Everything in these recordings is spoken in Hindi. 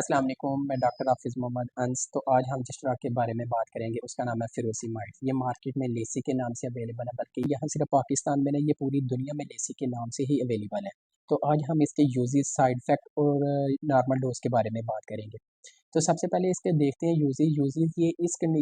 अस्सलाम वालेकुम, मैं डॉक्टर हाफिज़ मोहम्मद अंस। तो आज हम जिस ड्रग के बारे में बात करेंगे उसका नाम है फिरोसिमाइड। ये मार्केट में लेसी के नाम से अवेलेबल है, बल्कि यहाँ सिर्फ पाकिस्तान में नहीं, ये पूरी दुनिया में लेसी के नाम से ही अवेलेबल है। तो आज हम इसके यूजेस, साइड इफ़ेक्ट और नॉर्मल डोज के बारे में बात करेंगे। तो सबसे पहले इसके देखते हैं यूजेस।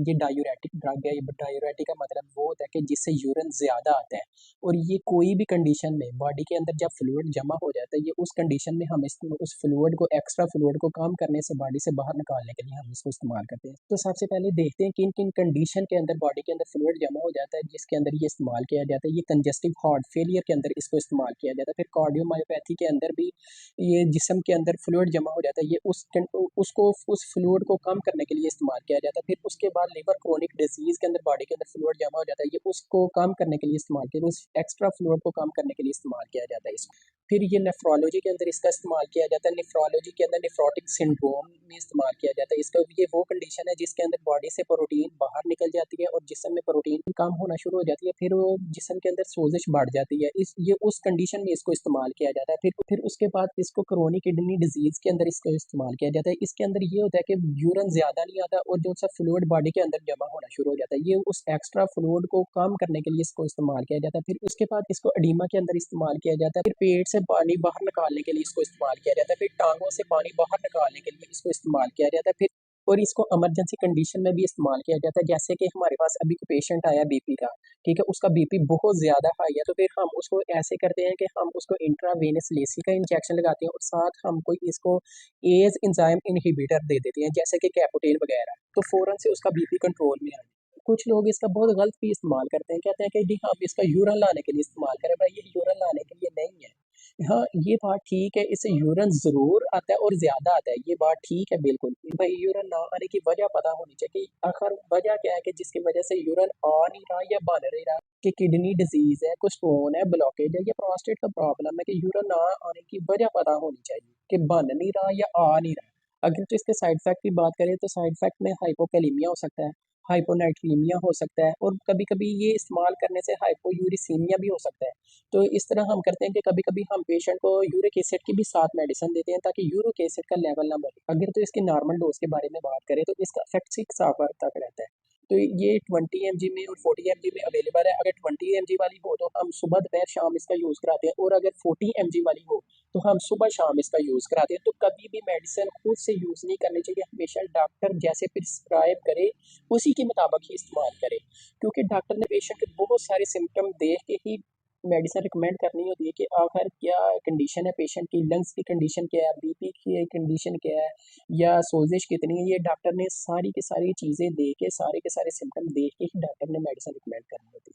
ये डायूरेटिक ड्रग है। ये डायूरेटिक का मतलब वो होता है कि जिससे यूरिन ज़्यादा आता है, और ये कोई भी कंडीशन में बॉडी के अंदर जब फ्लूइड जमा हो जाता है, ये उस कंडीशन में हम उस फ्लूइड को, एक्स्ट्रा फ्लूइड को कम करने से, बॉडी से बाहर निकालने के लिए हम इसको इस्तेमाल करते हैं। तो सबसे पहले देखते हैं किन किन कंडीशन के अंदर बॉडी के अंदर फ्लूइड जमा हो जाता है, जिसके अंदर ये इस्तेमाल किया जाता है। ये कंजेस्टिव हार्ट फेलियर के अंदर इसको इस्तेमाल किया जाता है। फिर कार्डियोमायोपैथी के अंदर भी ये जिस्म के अंदर फ्लूइड जमा हो जाता है, ये उस फ्लूइड को कम करने के लिए इस्तेमाल किया जाता है। फिर उसके बाद लिवर क्रोनिक डिजीज के अंदर बॉडी के अंदर फ्लूइड जमा हो जाता है, ये उसको कम करने के लिए इस्तेमाल किया, उस एक्स्ट्रा फ्लूइड को कम करने के लिए इस्तेमाल किया जाता है इसको। फिर ये नेफ्रोलॉजी के अंदर इसका इस्तेमाल किया जाता है। नेफ्रोलॉजी के अंदर नेफ्रोटिक सिंड्रोम में इस्तेमाल किया जाता है इसका। ये वो कंडीशन है जिसके अंदर बॉडी से प्रोटीन बाहर निकल जाती है और जिस्म में प्रोटीन कम होना शुरू हो जाती है। फिर वो जिस्म के अंदर सोजिश बढ़ जाती है। ये उस कंडीशन में इसको इस्तेमाल किया जाता है। फिर उसके बाद इसको क्रोनिक किडनी डिजीज के अंदर इसको इस्तेमाल किया जाता है। इसके अंदर ये होता है कि यूरिन ज़्यादा नहीं आता और जो सा फ्लूइड बॉडी के अंदर जमा होना शुरू हो जाता है, ये उस एक्स्ट्रा फ्लूइड को कम करने के लिए इसको इस्तेमाल किया जाता है। फिर उसके बाद इसको एडिमा के अंदर इस्तेमाल किया जाता है। फिर पेट से पानी बाहर निकालने के लिए इसको इस्तेमाल किया जाता है। फिर टांगों से पानी बाहर निकालने के लिए इसको इस्तेमाल किया जाता है। फिर और इसको इमरजेंसी कंडीशन में भी इस्तेमाल किया जाता है। जैसे कि हमारे पास अभी कोई पेशेंट आया बीपी का, ठीक है, उसका बीपी बहुत ज़्यादा हाई है, तो फिर हम उसको ऐसे करते हैं कि हम उसको इंट्रावेनस लेसी का इंजेक्शन लगाते हैं और साथ हम कोई इसको एज एंजाइम इनहिबिटर दे देते हैं, जैसे कि कैपोटेन वगैरह, तो फ़ौरन से उसका बीपी कंट्रोल में आ जाए। कुछ लोग इसका बहुत गलत भी इस्तेमाल करते हैं, कहते हैं कि जी हम इसका यूरिन लाने के लिए इस्तेमाल करें। भाई, ये यूरिन लाने के लिए नहीं है। हाँ, ये बात ठीक है, इससे यूरिन ज़रूर आता है और ज़्यादा आता है, ये बात ठीक है बिल्कुल। भाई, यूरिन ना आने की वजह पता होनी चाहिए कि आखिर वजह क्या है, कि जिसकी वजह से यूरिन आ नहीं रहा या बन नहीं रहा, कि किडनी डिजीज़ है, कोई स्टोन है, ब्लॉकेज है या प्रोस्टेट का प्रॉब्लम है, कि यूरिन ना आने की वजह पता होनी चाहिए कि बन नहीं रहा या आ नहीं रहा। अगर तो इसके साइड इफ़ेक्ट की बात करें, तो साइड इफ़ेक्ट में हाइपोकैलेमिया हो सकता है, हाइपोनाइट्रीमिया हो सकता है, और कभी-कभी ये इस्तेमाल करने से हाइपोयूरिसीमिया भी हो सकता है। तो इस तरह हम करते हैं कि कभी-कभी हम पेशेंट को यूरिक एसिड की भी साथ मेडिसिन देते हैं, ताकि यूरिक एसिड का लेवल ना बढ़े। अगर तो इसके नॉर्मल डोज़ के बारे में बात करें, तो इसका इफ़ेक्ट 6 आवर तक रहता है। तो ये 20 एमजी में और 40 एमजी में अवेलेबल है। अगर 20 एमजी वाली हो तो हम सुबह, दोपहर, शाम इसका यूज़ कराते हैं, और अगर 40 एमजी वाली हो तो हम सुबह शाम इसका यूज़ कराते हैं। तो कभी भी मेडिसिन खुद से यूज़ नहीं करनी चाहिए, हमेशा डॉक्टर जैसे प्रिस्क्राइब करे उसी के मुताबिक ही इस्तेमाल करें, क्योंकि डॉक्टर ने पेशेंट के बहुत सारे सिम्पटम देख के ही मेडिसिन रिकमेंड करनी होती है, कि आखिर क्या कंडीशन है पेशेंट की, लंग्स की कंडीशन क्या है, बीपी की कंडीशन क्या है, या सोजिश कितनी है। ये डॉक्टर ने सारी की सारी चीज़ें देख के, सारे के सारे सिम्टम देख के ही डॉक्टर ने मेडिसिन रिकमेंड करनी होती है।